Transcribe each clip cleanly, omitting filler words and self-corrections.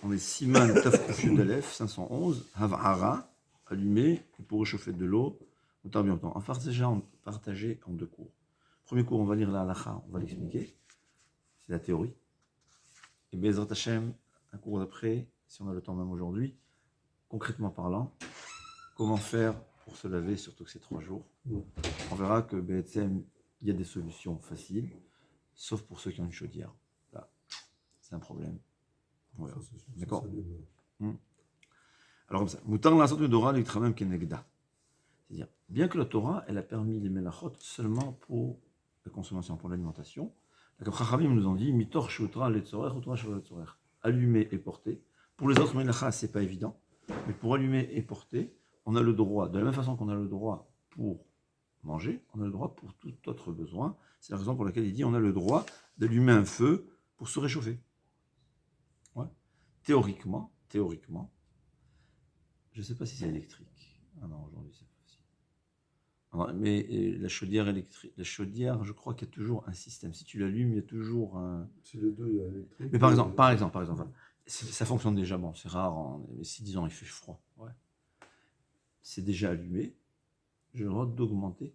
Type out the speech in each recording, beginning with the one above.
On est Siman Taf Yudalef 511, Havara, allumé pour réchauffer de l'eau. On tarde bien temps. Partagé en deux cours. Premier cours, on va lire la halakha, on va l'expliquer. C'est la théorie. Et Bezrat Hashem, un cours d'après, si on a le temps même aujourd'hui, concrètement parlant, comment faire pour se laver, surtout que c'est 3 jours. On verra que BSM, il y a des solutions faciles, sauf pour ceux qui ont une chaudière. Là, c'est un problème. Ouais. D'accord. Alors comme ça, Moutar la sorte d'Ora l'Itramem Kenegda. C'est-à-dire, bien que la Torah, elle a permis les melachot seulement pour la consommation, pour l'alimentation, la Chachamim nous ont dit Mitor Shutra Letzorer, Utra Letzorer. Allumer et porter. Pour les autres melachas, c'est pas évident, mais pour allumer et porter, on a le droit, de la même façon qu'on a le droit pour manger, on a le droit pour tout autre besoin. C'est la raison pour laquelle il dit on a le droit d'allumer un feu pour se réchauffer. Ouais. Théoriquement, je ne sais pas si c'est électrique. Ah non, aujourd'hui c'est pas possible. Alors, mais la chaudière électrique, je crois qu'il y a toujours un système. Si tu l'allumes, il y a toujours un. C'est les deux, il y a électrique. Mais par exemple, ça fonctionne déjà. Bon, c'est rare. Mais si disons il fait froid, ouais. C'est déjà allumé. J'ai le droit d'augmenter.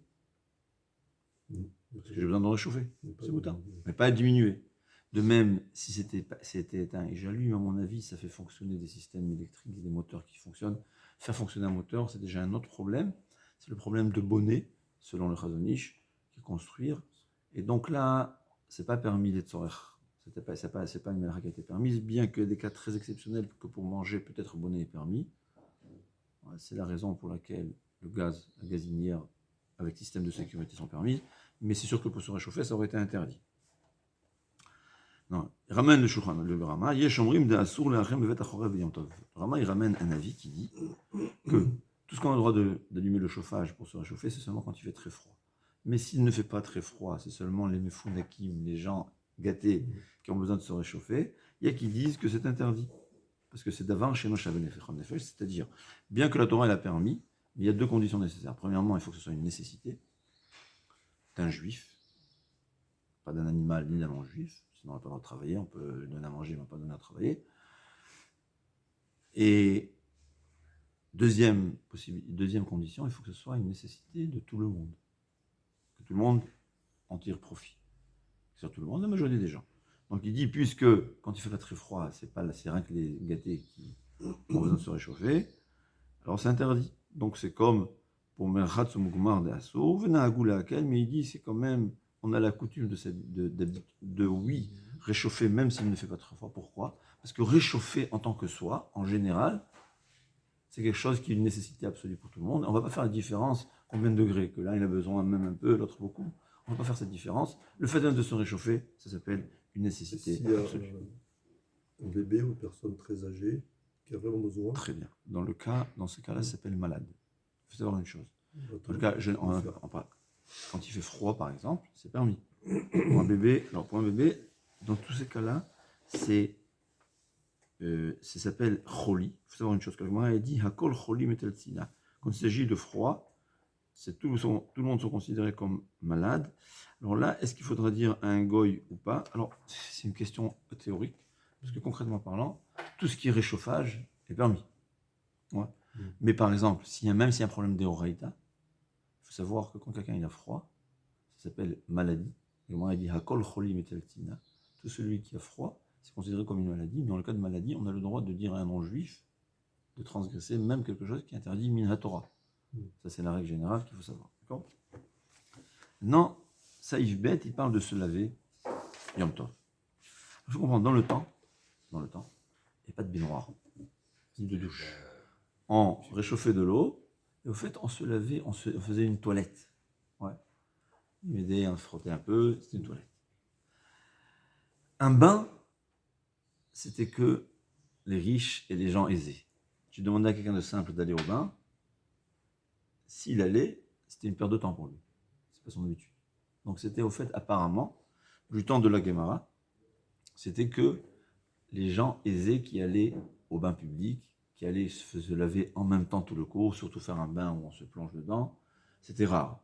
Parce que j'ai besoin de réchauffer. C'est boutin. Mais pas diminuer. De même, si c'était éteint et j'allume, à mon avis, ça fait fonctionner des systèmes électriques et des moteurs qui fonctionnent. Faire fonctionner un moteur, c'est déjà un autre problème. C'est le problème de bonnet, selon le Chazon Ish, qui est construire. Et donc là, c'est pas permis d'être sourire. C'est pas une melcha qui a été permise, bien que des cas très exceptionnels, que pour manger, peut-être bonnet est permis. C'est la raison pour laquelle le gaz, la gazinière, avec système de sécurité sont permis. Mais c'est sûr que pour se réchauffer, ça aurait été interdit. Non, il ramène le Shulchan, le Rama, Yeshomrim de Asur le Achem Bevet Achorev Yom Tov. Le Rama, il ramène un avis qui dit que tout ce qu'on a le droit d'allumer le chauffage pour se réchauffer, c'est seulement quand il fait très froid. Mais s'il ne fait pas très froid, c'est seulement les Mefunakim, les gens gâtés qui ont besoin de se réchauffer, il y a qui disent que c'est interdit. Parce que c'est d'avant chez nos Nefesh, c'est-à-dire, bien que la Torah elle a permis, il y a 2 conditions nécessaires. Premièrement, il faut que ce soit une nécessité d'un juif, pas d'un animal ni d'un non-juif. Sinon, on n'a pas le droit de travailler, on peut donner à manger, mais on ne va pas donner à travailler. Et deuxième condition, il faut que ce soit une nécessité de tout le monde. Que tout le monde en tire profit. Sur tout le monde, la majorité des gens. Donc il dit, puisque quand il fait pas très froid, c'est rien que les gâtés qui ont besoin de se réchauffer, alors c'est interdit. Donc c'est comme pour Merchat Mugmar de Assour, Venagula Akel, mais il dit, c'est quand même. On a la coutume de réchauffer même s'il ne fait pas très froid. Pourquoi ? Parce que réchauffer en tant que soi, en général, c'est quelque chose qui est une nécessité absolue pour tout le monde. On ne va pas faire la différence combien de degrés, que l'un il a besoin même un peu, l'autre beaucoup. On ne va pas faire cette différence. Le fait de se réchauffer, ça s'appelle une nécessité absolue. Un bébé ou une personne très âgée qui a vraiment besoin. Très bien. Dans ce cas-là, ça s'appelle malade. Il faut savoir une chose. Dans le cas, quand il fait froid, par exemple, c'est permis. Pour un bébé, dans tous ces cas-là, ça s'appelle choli. Il faut savoir une chose. Quand le dit hakol choli metel tzina. Quand il s'agit de froid, tout le monde sont considérés comme malades. Alors là, est-ce qu'il faudra dire un goy ou pas ? Alors, c'est une question théorique, parce que concrètement parlant, tout ce qui est réchauffage est permis. Ouais. Mais par exemple, même s'il y a un problème d'Eoraïta, il faut savoir que quand quelqu'un il a froid, ça s'appelle maladie. Le moment il dit hakol choli metel tzina. Tout celui qui a froid, c'est considéré comme une maladie. Mais dans le cas de maladie, on a le droit de dire à un non-juif de transgresser même quelque chose qui est interdit min haTorah. Ça, c'est la règle générale qu'il faut savoir. D'accord ? Non, Saïf Bet, il parle de se laver Yom Tov. Il faut comprendre, dans le temps, il n'y a pas de baignoire, ni de douche. On réchauffait de l'eau, et au fait, on se lavait, on faisait une toilette. Ouais. Il m'aidait, on se frottait un peu, c'était une toilette. Un bain, c'était que les riches et les gens aisés. Tu demandais à quelqu'un de simple d'aller au bain, s'il allait, c'était une perte de temps pour lui. C'est pas son habitude. Donc c'était au fait, apparemment, du temps de la Gemara, c'était que les gens aisés qui allaient au bain public, qui allaient se laver en même temps tout le cours, surtout faire un bain où on se plonge dedans, c'était rare.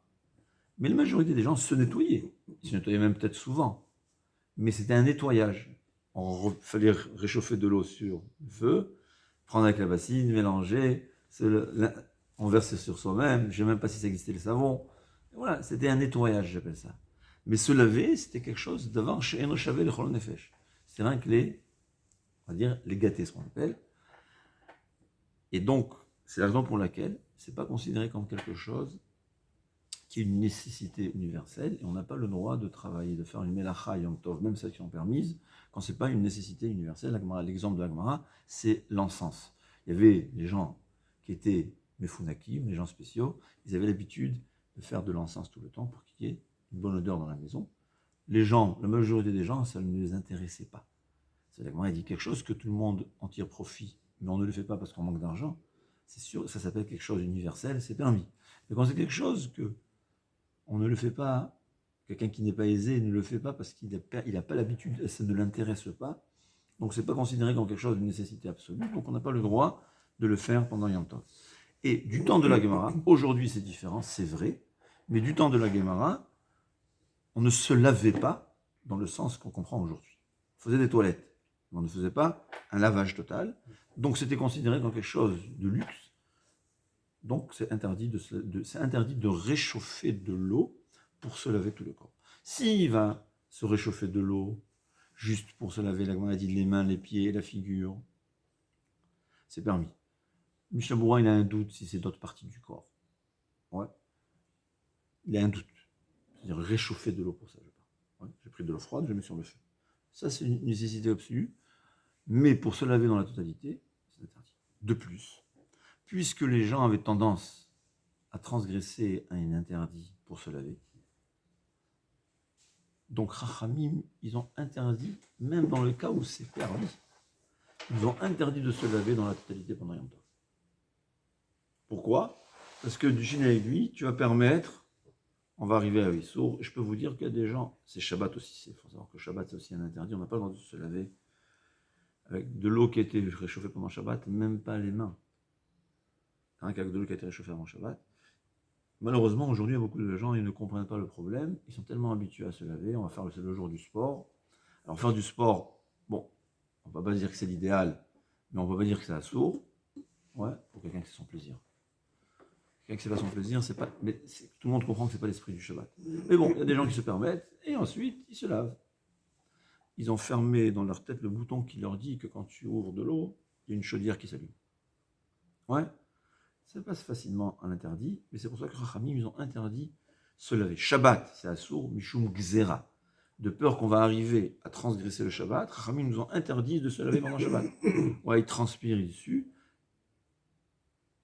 Mais la majorité des gens se nettoyaient. Ils se nettoyaient même peut-être souvent. Mais c'était un nettoyage. fallait réchauffer de l'eau sur le feu, prendre avec la bassine, mélanger, on versait sur soi-même, je ne sais même pas si ça existait le savon. Voilà, c'était un nettoyage, j'appelle ça. Mais se laver, c'était quelque chose d'avant chez Eno Shavé le Cholon Nefesh. C'est rien que on va dire, les gâtés, ce qu'on appelle. Et donc, c'est la raison pour laquelle c'est pas considéré comme quelque chose qui est une nécessité universelle, et on n'a pas le droit de travailler, de faire une melacha Yom Tov, même celles qui sont permises, quand c'est pas une nécessité universelle. L'exemple de la Gemara, c'est l'encens. Il y avait les gens qui étaient mefunakim, les gens spéciaux, ils avaient l'habitude de faire de l'encens tout le temps pour qu'il y ait une bonne odeur dans la maison. Les gens, la majorité des gens, ça ne les intéressait pas. C'est-à-dire que moi, il dit quelque chose que tout le monde en tire profit, mais on ne le fait pas parce qu'on manque d'argent. C'est sûr, ça s'appelle quelque chose d'universel, c'est permis. Mais quand c'est quelque chose que on ne le fait pas, quelqu'un qui n'est pas aisé ne le fait pas parce qu'il n'a pas l'habitude, ça ne l'intéresse pas, donc c'est pas considéré comme quelque chose de nécessité absolue, donc on n'a pas le droit de le faire pendant Yom Tov. Et du temps de la Gemara, aujourd'hui c'est différent, c'est vrai, mais du temps de la Gemara, on ne se lavait pas dans le sens qu'on comprend aujourd'hui. On faisait des toilettes, mais on ne faisait pas un lavage total, donc c'était considéré comme quelque chose de luxe. Donc c'est interdit de réchauffer de l'eau pour se laver tout le corps. S'il va se réchauffer de l'eau juste pour se laver, la maladie, les mains, les pieds, la figure, c'est permis. Michel Bourrin, il a un doute si c'est d'autres parties du corps. Ouais. Il a un doute. C'est-à-dire réchauffer de l'eau pour ça. Ouais. J'ai pris de l'eau froide, je mets sur le feu. Ça, c'est une nécessité absolue. Mais pour se laver dans la totalité, c'est interdit. De plus, puisque les gens avaient tendance à transgresser un interdit pour se laver, donc Chachamim, ils ont interdit, même dans le cas où c'est permis, ils ont interdit de se laver dans la totalité pendant Yom Tov. Pourquoi ? Parce que du chine à aiguille, tu vas permettre, on va arriver à Issour, et je peux vous dire qu'il y a des gens, c'est Shabbat aussi, il faut savoir que Shabbat c'est aussi un interdit, on n'a pas le droit de se laver avec de l'eau qui a été réchauffée pendant Shabbat, même pas les mains. Avec de l'eau qui a été réchauffée avant Shabbat. Malheureusement, aujourd'hui, il y a beaucoup de gens, ils ne comprennent pas le problème, ils sont tellement habitués à se laver, on va faire le jour du sport. Alors faire du sport, bon, on ne va pas dire que c'est l'idéal, mais on ne va pas dire que c'est assourd, ouais, pour quelqu'un qui c'est son plaisir. Quelqu'un qui c'est pas son plaisir, c'est pas, mais tout le monde comprend que c'est pas l'esprit du Shabbat. Mais bon, il y a des gens qui se permettent, et ensuite, ils se lavent. Ils ont fermé dans leur tête le bouton qui leur dit que quand tu ouvres de l'eau, il y a une chaudière qui s'allume. Ouais. Ça passe facilement à l'interdit, mais c'est pour ça que Chachamim, ils ont interdit se laver. Shabbat, c'est assour, mishum gzera. De peur qu'on va arriver à transgresser le Shabbat, Chachamim nous ont interdit de se laver pendant Shabbat. Ouais, il transpire dessus,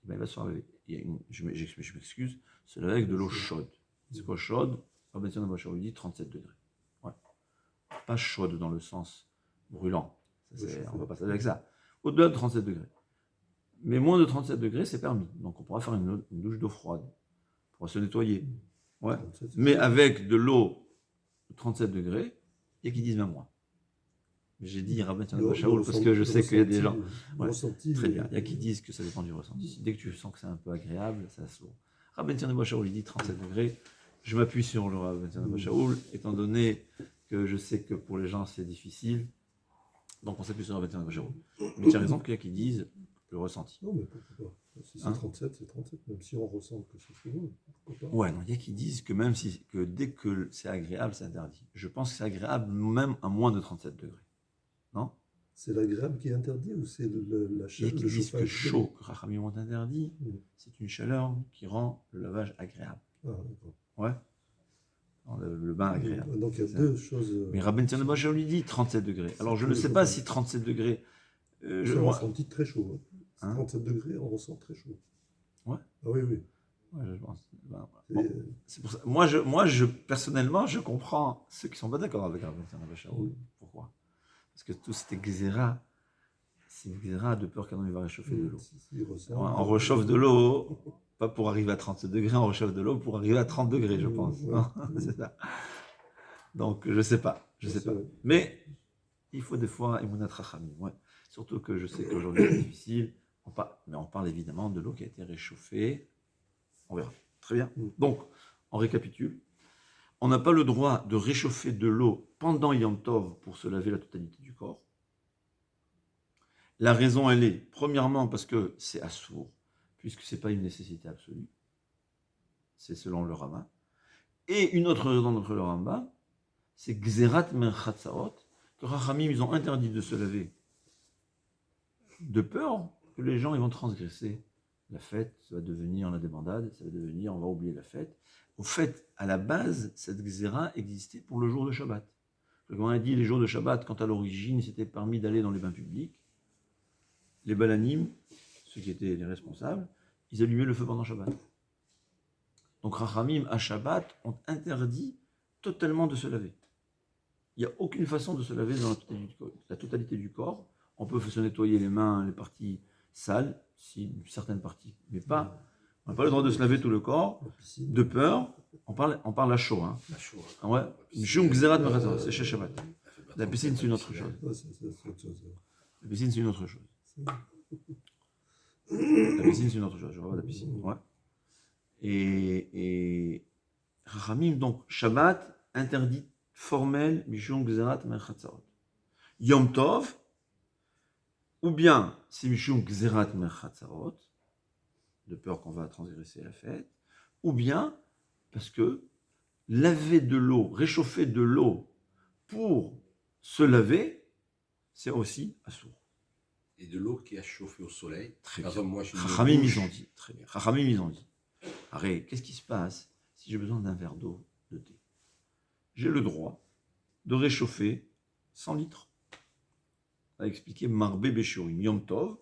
et ben il va se laver. Je m'excuse, se laver avec de l'eau chaude. C'est quoi chaude ? Rabbi Tzadok Bachar dit 37 degrés. Ouais. Pas chaude dans le sens brûlant. On ne va pas se laver avec ça. Au-delà de 37 degrés. Mais moins de 37 degrés, c'est permis. Donc on pourra faire une douche d'eau froide. On pourra se nettoyer. Ouais. Mais avec de l'eau de 37 degrés, il y a qui disent même moins. J'ai dit Rabbi Tzadok Bachar parce que je sais qu'il y a des gens. Ouais, très bien. Il y a qui disent que ça dépend du ressenti. Dès que tu sens que c'est un peu agréable, ça s'ouvre. Rabbi Tzadok Bachar, il dit 37 degrés. Je m'appuie sur le Rabbi Tzadok Bachar, étant donné que je sais que pour les gens c'est difficile. Donc on s'appuie sur Rabbi Tzadok Bachar. Mais tu as raison qu'il y a qui disent le ressenti. Non, mais pourquoi pas. Si c'est 37, c'est 37. Même si on ressent que c'est chaud, pourquoi pas. Ouais, non, il y a qui disent que même si, que dès que c'est agréable, c'est interdit. Je pense que c'est agréable même à moins de 37 degrés. Non ? C'est l'agréable qui est interdit ou c'est la chaleur? Il y a qui disent que chaud, que Chachamim ont interdit, c'est une chaleur qui rend le lavage agréable. Ah, d'accord. Ouais. Le bain agréable. Donc il y a deux choses. Mais Rabbi Tzadok Bachar lui dit 37 degrés. Alors je ne sais pas si 37 degrés. Je ressenti très chaud. Hein. 37 degrés, on ressent très chaud. Ouais. Ah oui, oui. Ouais, je pense. Bon, c'est pour ça. Moi, personnellement, je comprends ceux qui ne sont pas d'accord avec Rabbi Tzadok Bachar. Pourquoi ? Parce que tout cet exéra, c'est une exéra de peur qu'un homme va réchauffer de l'eau. On réchauffe de l'eau, pas pour arriver à 37 degrés, on réchauffe de l'eau pour arriver à 30 degrés, je pense. C'est ça. Donc, je ne sais pas. Mais il faut des fois Emunat Chachamim. Ouais. Surtout que je sais qu'aujourd'hui c'est difficile. Mais on parle évidemment de l'eau qui a été réchauffée. On verra. Très bien. Donc, on récapitule. on n'a pas le droit de réchauffer de l'eau pendant Yom Tov pour se laver la totalité du corps. La raison, elle est, premièrement, parce que c'est assourd, puisque ce n'est pas une nécessité absolue. C'est selon le Rama. Et une autre raison d'après le Rambam, c'est Gzerat Merchatzaot, que Rachamim, ils ont interdit de se laver de peur que les gens ils vont transgresser la fête, ça va devenir la débandade, ça va devenir, on va oublier la fête. Au fait, à la base, cette Gzera existait pour le jour de Shabbat. Comme on a dit, les jours de Shabbat, quand à l'origine, il s'était permis d'aller dans les bains publics, les balanim, ceux qui étaient les responsables, ils allumaient le feu pendant Shabbat. Donc Rachamim, à Shabbat, ont interdit totalement de se laver. Il n'y a aucune façon de se laver dans la totalité du corps. On peut se nettoyer les mains, les parties sales, si certaines parties, mais pas. On n'a pas le droit de se laver tout le corps, de peur. On parle à chaud. Hein. La chou. Ouais. C'est chez Shabbat. La piscine, c'est une autre chose. La piscine, c'est une autre chose. La piscine, c'est une autre chose. Je vois la piscine. Ouais. Et Rachamim, donc, Shabbat, interdit formel, Mishum Gzerat Merchatzarot. Yom Tov, ou bien c'est Mishum Gzerat Merchatzarot, de peur qu'on va transgresser la fête, ou bien parce que laver de l'eau, réchauffer de l'eau pour se laver, c'est aussi assourd. Et de l'eau qui a chauffé au soleil. Très Par bien. exemple, moi, je Chachamim, ils ont dit. Très bien. Chachamim, ils ont dit. Arrête, qu'est-ce qui se passe si j'ai besoin d'un verre d'eau de thé? J'ai le droit de réchauffer 100 litres. A expliqué Marbé Béchurim, Yom Tov.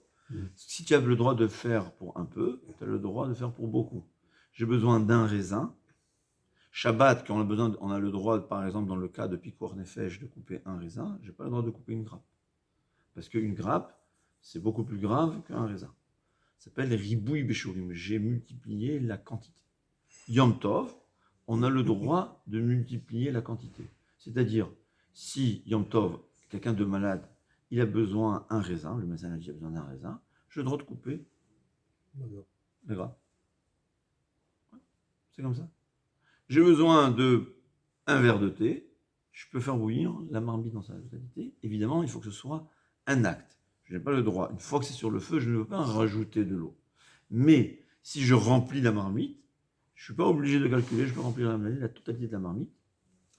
Si tu as le droit de faire pour un peu, tu as le droit de faire pour beaucoup. J'ai besoin d'un raisin. Shabbat, quand on a le droit, par exemple, dans le cas de Pikuach Nefesh, de couper un raisin, je n'ai pas le droit de couper une grappe. Parce qu'une grappe, c'est beaucoup plus grave qu'un raisin. Ça s'appelle Ribouille Béchurim. J'ai multiplié la quantité. Yom Tov, on a le droit de multiplier la quantité. C'est-à-dire, si Yom Tov, quelqu'un de malade, il a besoin d'un raisin, le médecin a dit qu'il a besoin d'un raisin, j'ai le droit de couper les grappes. C'est comme ça. J'ai besoin d'un verre de thé, je peux faire bouillir la marmite dans sa totalité. Évidemment, il faut que ce soit un acte. Je n'ai pas le droit. Une fois que c'est sur le feu, je ne veux pas rajouter de l'eau. Mais si je remplis la marmite, je ne suis pas obligé de calculer, je peux remplir la totalité de la marmite,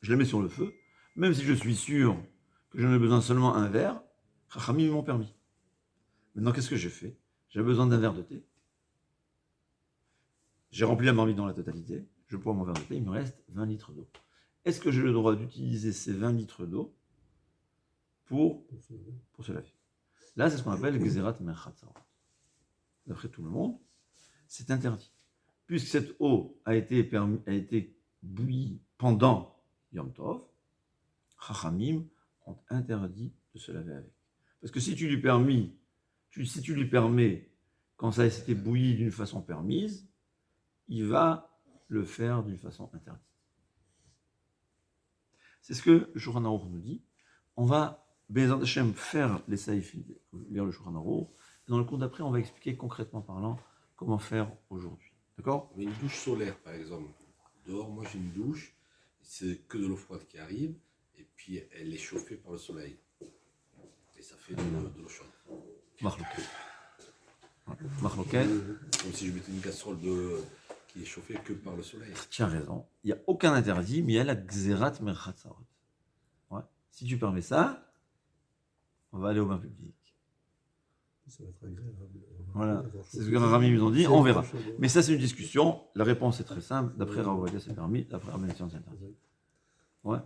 je la mets sur le feu, même si je suis sûr que j'en ai besoin seulement un verre, Chachamim m'ont permis. Maintenant, qu'est-ce que j'ai fait? J'ai besoin d'un verre de thé. J'ai rempli la marmite dans la totalité, je bois mon verre de thé, il me reste 20 litres d'eau. Est-ce que j'ai le droit d'utiliser ces 20 litres d'eau pour se laver? Là, c'est ce qu'on appelle Gzerat Merchatzarot. D'après tout le monde, c'est interdit. Puisque cette eau a été bouillie pendant Yom Tov, Chachamim ont interdit de se laver avec. Parce que si tu lui permets, quand ça a été bouilli d'une façon permise, il va le faire d'une façon interdite. C'est ce que le Shulchan Aruch nous dit. On va, Be'ezrat Hashem, faire les saïfim, lire le Shulchan Aruch. Dans le cours d'après, on va expliquer concrètement parlant comment faire aujourd'hui. D'accord? Mais une douche solaire, par exemple. Dehors, moi, j'ai une douche, c'est que de l'eau froide qui arrive, et puis elle est chauffée par le soleil. Et ça fait de l'eau chaude. Marloquet. Comme si je mettais une casserole qui est chauffée que par le soleil. Tu as raison. Il n'y a aucun interdit, mais il y a la Gzerat Merchatzarot. Ouais. Si tu permets ça, on va aller au bain public. Ça va être agréable. Voilà, c'est ce que Rami nous ont dit, on verra. Mais ça, c'est une discussion. La réponse est très simple. D'après Ravodia, c'est permis. D'après Rabbeinu Tion, c'est interdit. Ouais,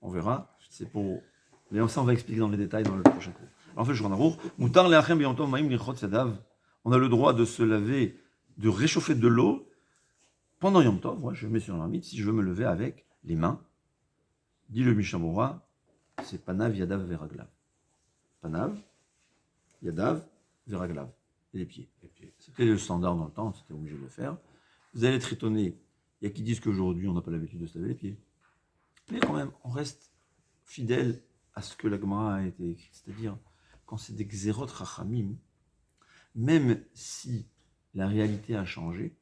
on verra. C'est pour. Mais ça, on va expliquer dans les détails dans le prochain cours. Alors, en fait, je rentre Moutar le'achem b'yom tov ma'im lichot sadav. On a le droit de se laver, de réchauffer de l'eau pendant Yom Tov. Ouais, je mets sur la marmite. Si je veux me lever avec les mains, dit le Mishnah Berurah, c'est panav, yadav, veraglav. Panav, yadav, veraglav. Et les pieds. C'était le standard dans le temps, c'était obligé de le faire. Vous allez être étonné. Il y a qui disent qu'aujourd'hui, on n'a pas l'habitude de se laver les pieds. Mais quand même, on reste fidèle à ce que la Gemara a été écrite. C'est-à-dire, quand c'est des Gzerot Rachamim, même si la réalité a changé,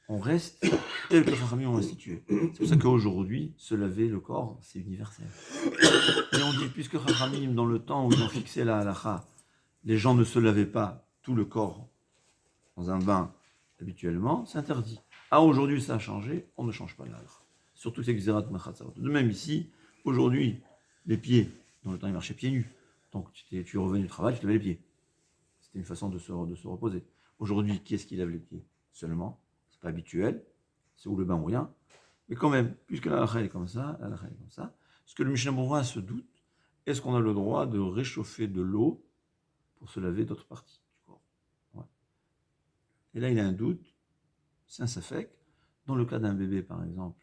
on reste tel que les Chachamim ont institué. C'est pour ça qu'aujourd'hui, se laver le corps, c'est universel. Et on dit, puisque Chachamim, dans le temps où ils ont fixé la halakha, les gens ne se lavaient pas tout le corps dans un bain habituellement, c'est interdit. Ah, aujourd'hui, ça a changé, on ne change pas la halakha. Surtout ces Gzerat Machatzarot. De même ici, aujourd'hui, les pieds, dans le temps, ils marchaient pieds nus. Donc, tu es revenu du travail, tu te lavais les pieds. C'était une façon de se reposer. Aujourd'hui, qui est-ce qui lave les pieds seulement? C'est pas habituel, c'est ou le bain ou rien. Mais quand même, puisque la halakha est comme ça, ce que le Mishnah Berurah se doute, est-ce qu'on a le droit de réchauffer de l'eau pour se laver d'autres parties du corps? Ouais. Et là, il a un doute, c'est un safek. Dans le cas d'un bébé, par exemple,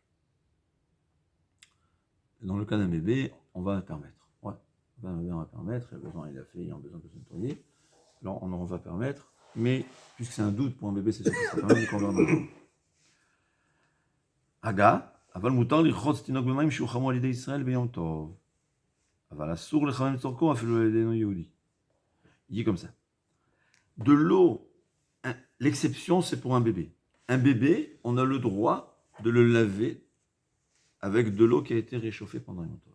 on va permettre. Ouais. On va permettre, il a besoin, il a fait, il a besoin de se nettoyer. Alors, on va permettre, mais puisque c'est un doute pour un bébé, c'est sûr que ça permet de convertir. Aga, aval mutar lirchotz tinok b'mayim shuchamu al yedei Israël b'yom tov. Aval asur lechavem tzorko afilu al yedei no yehudi. Il dit comme ça. De l'eau, l'exception, c'est pour un bébé. Un bébé, on a le droit de le laver avec de l'eau qui a été réchauffée pendant Yom Tov.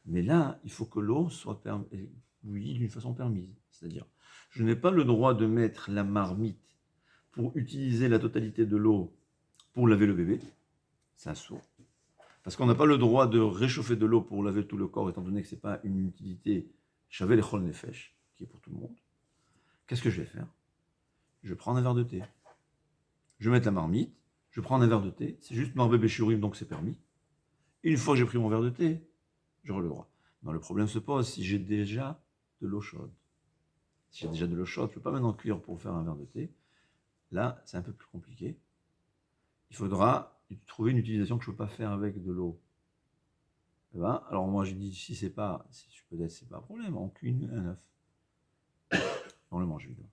Mais là, il faut que l'eau soit bouillie d'une façon permise. C'est-à-dire, je n'ai pas le droit de mettre la marmite pour utiliser la totalité de l'eau pour laver le bébé. C'est un sourd. Parce qu'on n'a pas le droit de réchauffer de l'eau pour laver tout le corps, étant donné que ce n'est pas une utilité shavé lechol nefesh, qui est pour tout le monde. Qu'est-ce que je vais faire? Je vais prendre un verre de thé. Je vais mettre la marmite, je prends un verre de thé, c'est juste marbé béchurim, donc c'est permis. Une fois que j'ai pris mon verre de thé, j'aurai le droit. Non, le problème se pose si j'ai déjà de l'eau chaude. Si j'ai déjà de l'eau chaude, je ne peux pas maintenant cuire pour faire un verre de thé. Là, c'est un peu plus compliqué. Il faudra trouver une utilisation que je ne peux pas faire avec de l'eau. Eh ben, alors moi, je dis, peut-être c'est pas un problème, on cuit un œuf. On le mange, évidemment.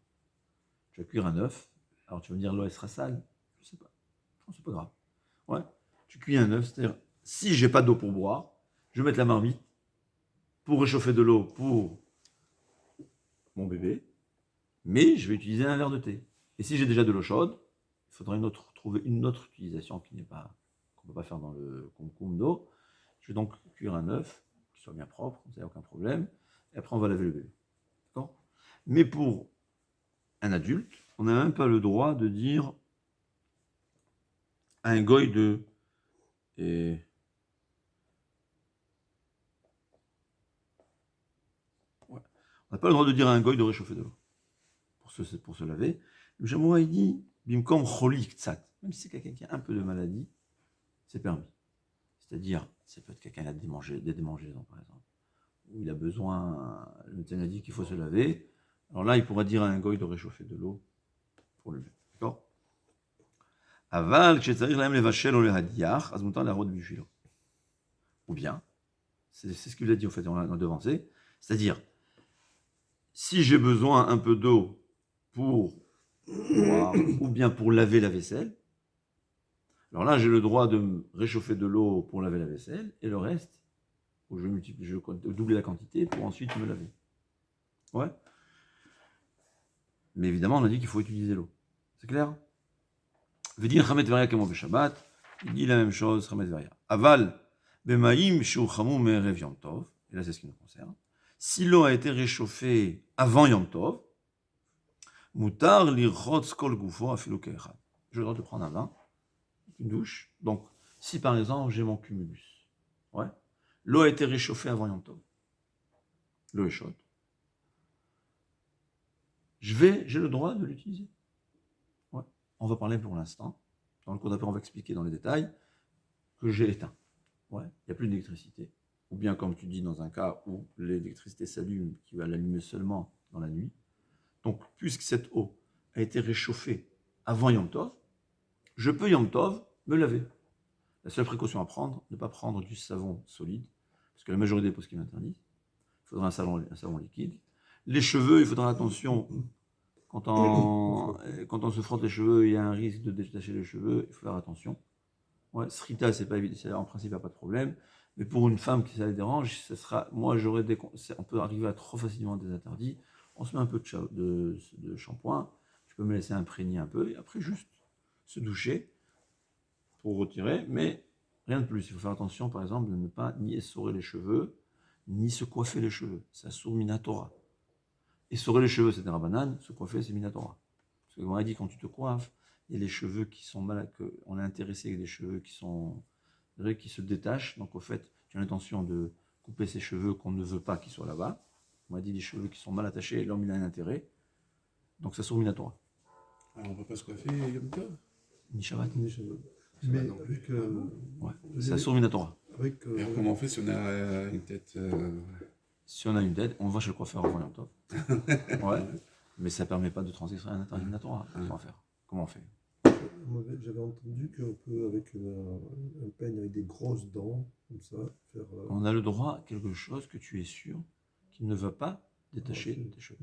Tu vas cuire un œuf, alors tu vas me dire, l'eau, elle sera sale. Je ne sais pas. Non, c'est pas grave. Ouais, tu cuis un œuf, c'est-à-dire, si j'ai pas d'eau pour boire, je vais mettre la marmite pour réchauffer de l'eau pour mon bébé, mais je vais utiliser un verre de thé. Et si j'ai déjà de l'eau chaude, il faudra trouver une autre utilisation qu'on ne peut pas faire dans le concombre d'eau. Je vais donc cuire un œuf, qui soit bien propre, comme ça il n'y a aucun problème, et après on va laver le bébé. D'accord? Mais pour un adulte, on n'a même pas le droit de dire à un goy de... On n'a pas le droit de dire à un goy de réchauffer de l'eau pour se laver. Le Jamoura, il dit, bimkom choli ktsat. Même si c'est quelqu'un qui a un peu de maladie, c'est permis. C'est-à-dire, ça peut être quelqu'un qui a des démangeaisons, par exemple, où il a besoin, le médecin a dit qu'il faut se laver. Alors là, il pourra dire à un goy de réchauffer de l'eau pour lui-même. D'accord? Aval, kshetzarich lahem levashel ou lehadiach, azmutan la route bishvilo. Ou bien, c'est ce qu'il a dit, en fait, on a devancé, c'est-à-dire, si j'ai besoin un peu d'eau pour boire, ou bien pour laver la vaisselle, alors là, j'ai le droit de réchauffer de l'eau pour laver la vaisselle, et le reste, je vais doubler la quantité pour ensuite me laver. Ouais. Mais évidemment, on a dit qu'il faut utiliser l'eau. C'est clair? Veut dire Chamet Veria Kamo Shabbat, il dit la même chose, Chamet Veria. Aval, Bemaim Shu Chamou Me'erev Yom Tov, et là c'est ce qui nous concerne. Si l'eau a été réchauffée avant Yom Tov, Mutar lirchotz kol gufo afilu ke'echad. J'ai le droit de prendre un bain, une douche. Donc, si par exemple j'ai mon cumulus, ouais, l'eau a été réchauffée avant Yom Tov, l'eau est chaude, j'ai le droit de l'utiliser. Ouais. On va parler pour l'instant, dans le cours d'après on va expliquer dans les détails, que j'ai éteint. Ouais, il n'y a plus d'électricité. Ou bien comme tu dis dans un cas où l'électricité s'allume, qui va l'allumer seulement dans la nuit. Donc, puisque cette eau a été réchauffée avant Yom Tov, je peux Yom Tov me laver. La seule précaution à prendre, ne pas prendre du savon solide, parce que la majorité des poskim l'interdisent. Il faudra un savon liquide. Les cheveux, il faudra attention, quand on se frotte les cheveux, il y a un risque de détacher les cheveux, il faut faire attention. Ouais, srita, c'est pas évident, en principe, il n'y a pas de problème. Mais pour une femme qui ça les dérange, on peut arriver à trop facilement des interdits. On se met un peu de shampoing, tu peux me laisser imprégner un peu, et après juste se doucher. pour retirer, mais rien de plus. Il faut faire attention, par exemple, de ne pas ni essorer les cheveux, ni se coiffer les cheveux. C'est Assour Minatora. Essorer les cheveux, c'est des rabbanan, se coiffer, c'est Minatora. Parce que, comme on a dit, quand tu te coiffes, il y a les cheveux qui sont mal, on est intéressé avec des cheveux qui se détachent. Donc, au fait, tu as l'intention de couper ces cheveux qu'on ne veut pas qu'ils soient là-bas. On a dit des cheveux qui sont mal attachés, l'homme il a un intérêt. Donc, ça Assour Minatora. Alors, on ne peut pas se coiffer Yom Tov? Ni Shabbat. Mais non plus. avec, Ouais. C'est Assour Minatora. avec Et alors, comment on fait si on a une tête Si on a une dette, on va chez le coiffeur avant Yom Tov. Ouais. Mais ça ne permet pas de transgresser un interdit Minatora. Comment on fait? Comment on fait? moi, j'avais entendu qu'on peut, avec un peigne avec des grosses dents, comme ça, faire. On a le droit à quelque chose que tu es sûr qui ne va pas détacher Ok. tes cheveux.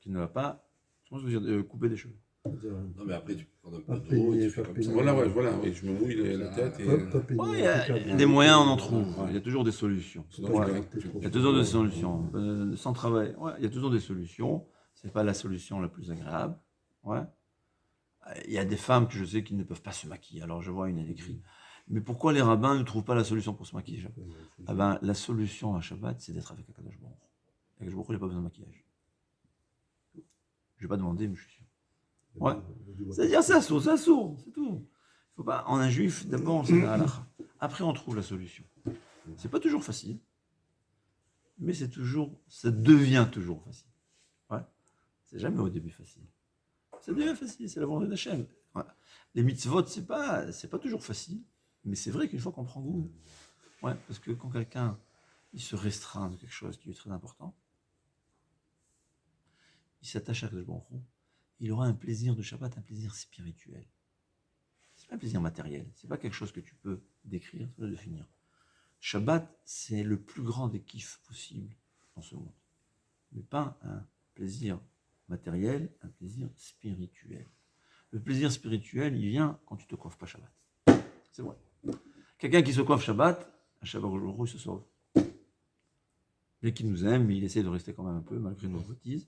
Qui ne va pas, je veux dire, couper des cheveux. Non, mais après, tu peux prendre un Pas peu d'eau et peigner, tu fais pas comme peigner. ça. Voilà, oui, je me mouille la tête et. Pas peigner, Ouais, il y a impeccable. des moyens, on en trouve. Ouais. Il y a toujours des solutions. Sinon, Ouais. je vais- Il y a toujours des solutions. Sans travail, ouais, il y a toujours des solutions. C'est pas la solution la plus agréable. Ouais. Il y a des femmes que je sais qui ne peuvent pas se maquiller. Alors je vois une elle écrit. Mais pourquoi les rabbins ne trouvent pas la solution pour se maquiller? Ah ben, la solution à Shabbat, c'est d'être avec Akadosh Baruch Hu. Akadosh Baruch Hu, il n'a pas besoin de maquillage. Je vais pas demander, mais je suis sûr. Ouais. C'est-à-dire, c'est assourd, c'est tout. Faut pas, en un juif, d'abord, c'est la halakha. Après, on trouve la solution. C'est pas toujours facile, mais c'est toujours, ça devient toujours facile. Ouais. C'est jamais au début facile. Ça devient facile, c'est la volonté d'Hachem. Ouais. Les mitzvot, c'est pas toujours facile, mais c'est vrai qu'une fois qu'on prend goût, ouais, parce que quand quelqu'un, il se restreint de quelque chose qui est très important, il s'attache à Akadosh Baruch Hu, il aura un plaisir de Shabbat, un plaisir spirituel. C'est pas un plaisir matériel, c'est pas quelque chose que tu peux décrire, tu peux le définir. Shabbat, c'est le plus grand des kiffs possibles dans ce monde. Mais pas un plaisir matériel, un plaisir spirituel. Le plaisir spirituel, il vient quand tu te coiffes pas Shabbat. C'est vrai. Quelqu'un qui se coiffe Shabbat, un Shabbat il se sauve. Et qui nous aime, mais il essaie de rester quand même un peu, malgré nos bêtises.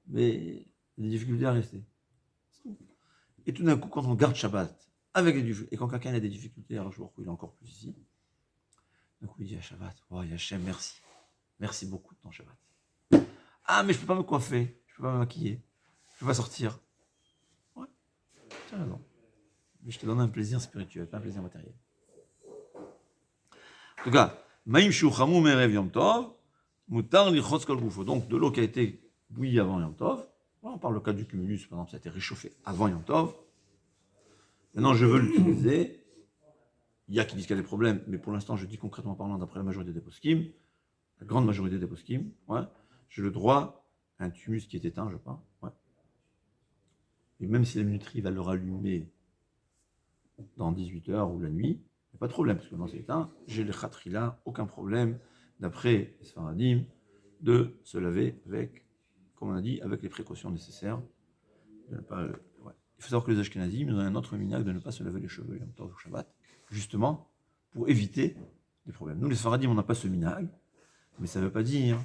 Mais il y a des difficultés à rester. Et tout d'un coup, quand on garde Shabbat, avec des difficultés, et quand quelqu'un a des difficultés, alors je vois qu'il est encore plus ici. Donc il dit à Shabbat, oh Hachem, merci. Merci beaucoup de ton Shabbat. Ah, mais je ne peux pas me coiffer, je ne peux pas me maquiller, je ne peux pas sortir. Ouais, tu as raison. Mais je te donne un plaisir spirituel, pas un plaisir matériel. En tout cas, Maïm Shuchamu Merev Yom Tov, Mutar Lichotz Kol Gufo. Donc de l'eau qui a été bouillie avant Yom Tov. On parle le cas du cumulus, par exemple, ça a été réchauffé avant Yom Tov. Maintenant, je veux l'utiliser. Il y a qui disent qu'il y a des problèmes, mais pour l'instant, je dis concrètement parlant, d'après la majorité des poskim, la grande majorité des poskim, ouais, j'ai le droit à un thumus qui est éteint, je crois. Ouais. Et même si la minuterie va le rallumer dans 18 heures ou la nuit, il n'y a pas de problème, parce que dans c'est éteint, j'ai le khatrila, aucun problème, d'après les Sfaradim, de se laver avec, comme on a dit, avec les précautions nécessaires. De ne pas, ouais. Il faut savoir que les Ashkenazim, ils ont un autre minhag de ne pas se laver les cheveux Yom Tov ou Shabbat, justement pour éviter des problèmes. Nous, les Sfaradim, on n'a pas ce minhag, mais ça ne veut pas dire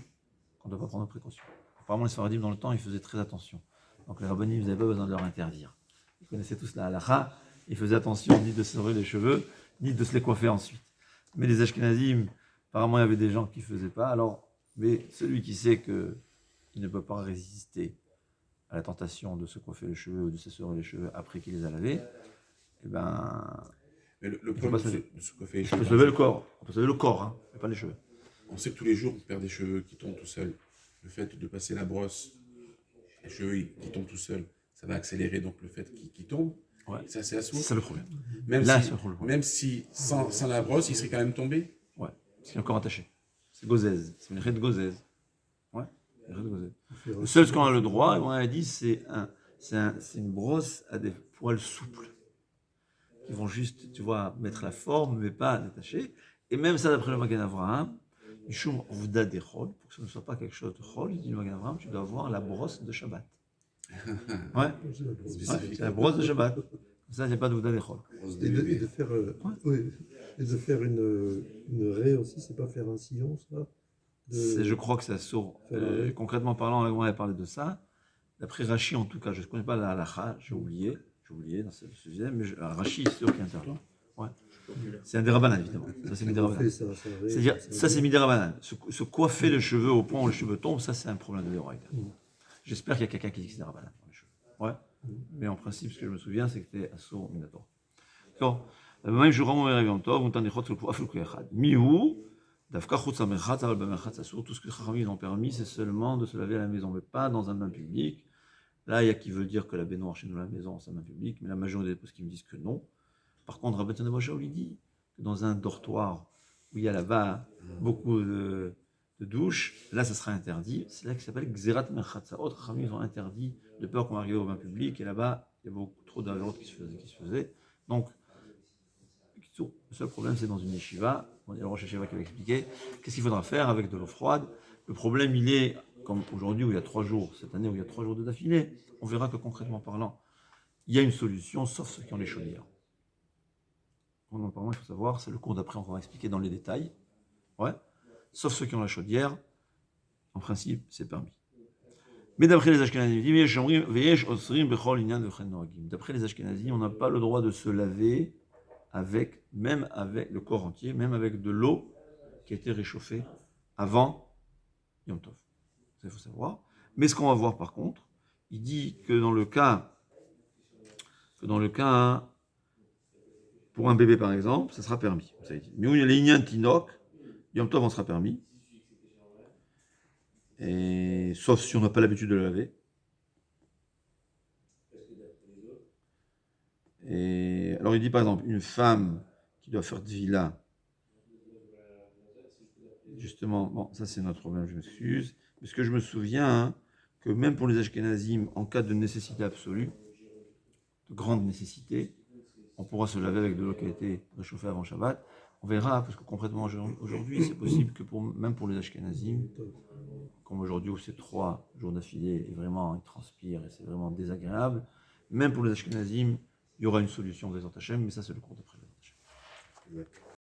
qu'on ne doit pas prendre de précautions. Apparemment, les Sfaradim, dans le temps, ils faisaient très attention. Donc les rabbinim, ils n'avaient pas besoin de leur interdire. Ils connaissaient tous la halakha, ils faisaient attention ni de se laver les cheveux, ni de se les coiffer ensuite. Mais les Ashkenazim, apparemment, il y avait des gens qui ne faisaient pas. Alors, mais celui qui sait qu'il ne peut pas résister à la tentation de se coiffer les cheveux ou de s'essorer les cheveux après qu'il les a lavés, eh ben, Mais le faut problème pas se- de se coiffer les on peut cheveux, se laver le corps. On peut se laver le corps, hein, mais pas les cheveux. on sait que tous les jours, on perd des cheveux qui tombent tout seuls. Le fait de passer la brosse, les cheveux qui tombent tout seuls, ça va accélérer donc le fait qu'ils tombent. Ouais. Et ça, c'est C'est assourd. ça le problème. Même Là, si, c'est le problème. même si sans la brosse, il serait quand même tombé. Ouais, parce qu'il est encore attaché. C'est gozèse. C'est une raie de gozèse. Ouais, une raie de gozèse. Le seul ce qu'on a le droit, et on a dit, c'est une brosse à des poils souples. Qui vont juste, tu vois, mettre la forme, mais pas détacher. Et même ça, d'après le Magen Avraham, Mishum Ovda de Chol, pour que ce ne soit pas quelque chose de Chol, il dit le Magen Avraham, tu dois avoir la brosse de Shabbat. Ouais, ouais, c'est la brosse de Shabbat. Comme ça, il n'y a pas d'Ovda de Chol. Et de faire, oui, et de faire une raie aussi, c'est pas faire un sillon, ça Je crois que ça sort. Concrètement parlant, on avait parlé de ça. D'après Rashi, en tout cas, je ne connais pas la halakha, j'ai oublié dans ce sujet, mais Rashi, c'est sûr qu'il interdit. Ouais. C'est un dérabanan, évidemment. Ça, c'est midérabanan. C'est-à-dire, ça, c'est midérabanan. Se coiffer les cheveux au point où les cheveux tombent, ça, c'est un problème de dérabanan. J'espère qu'il y a quelqu'un qui dit que c'est dérabanan dans les cheveux. Ouais. Mais en principe, ce que je me souviens, c'est que c'était assour minator. D'accord. Même je rends mon réveillon tov, on t'en est chotz le poids, aflou kuyachad. Miou, d'afka chotz amerchat, aval bamerchat assour. Tout ce que les Chachamim ont permis, c'est seulement de se laver à la maison, mais pas dans un bain public. Là, il y a qui veut dire que la baignoire chez nous, à la maison, c'est un bain public, mais la majorité des postes qui me disent que non. Par contre, Rabbi Tanabra lui dit que dans un dortoir où il y a là-bas beaucoup de douches, là, ça sera interdit. C'est là que ça s'appelle Xerat Merchatza. Autres Chachamim, ils ont interdit de peur qu'on arrive au bain public, et là-bas, il y a beaucoup trop d'avérotes qui se faisaient. Donc, le seul problème, c'est dans une yeshiva. Il y a le Rosh Yeshiva qui va expliquer qu'est-ce qu'il faudra faire avec de l'eau froide. Le problème, il est, comme aujourd'hui où il y a 3 jours, cette année où il y a 3 jours de d'affilée, on verra que concrètement parlant, il y a une solution, sauf ceux qui ont les chaudières. Apparemment, il faut savoir, c'est le cours d'après, on va expliquer dans les détails. Ouais. Sauf ceux qui ont la chaudière, en principe, c'est permis. Mais d'après les Ashkenazim, d'après les Ashkenazim, on n'a pas le droit de se laver même avec le corps entier, même avec de l'eau qui a été réchauffée avant Yom Tov. Ça, il faut savoir. Mais ce qu'on va voir par contre, il dit que dans le cas pour un bébé par exemple, ça sera permis. Mais où il y a les Inyan Tinok, Yom Tov en sera permis. Et, sauf si on n'a pas l'habitude de le laver. Et alors il dit par exemple, une femme qui doit faire Tvila, justement, bon, ça c'est notre problème, je m'excuse, parce que je me souviens que même pour les Ashkenazim, en cas de nécessité absolue, de grande nécessité, on pourra se laver avec de l'eau qui a été réchauffée avant Shabbat. On verra, parce que concrètement aujourd'hui, c'est possible que même pour les Ashkenazim, comme aujourd'hui où c'est 3 jours d'affilée, et vraiment ils transpirent et c'est vraiment désagréable, même pour les Ashkenazim, il y aura une solution des Hashem, mais ça c'est le cours d'après les Hashem.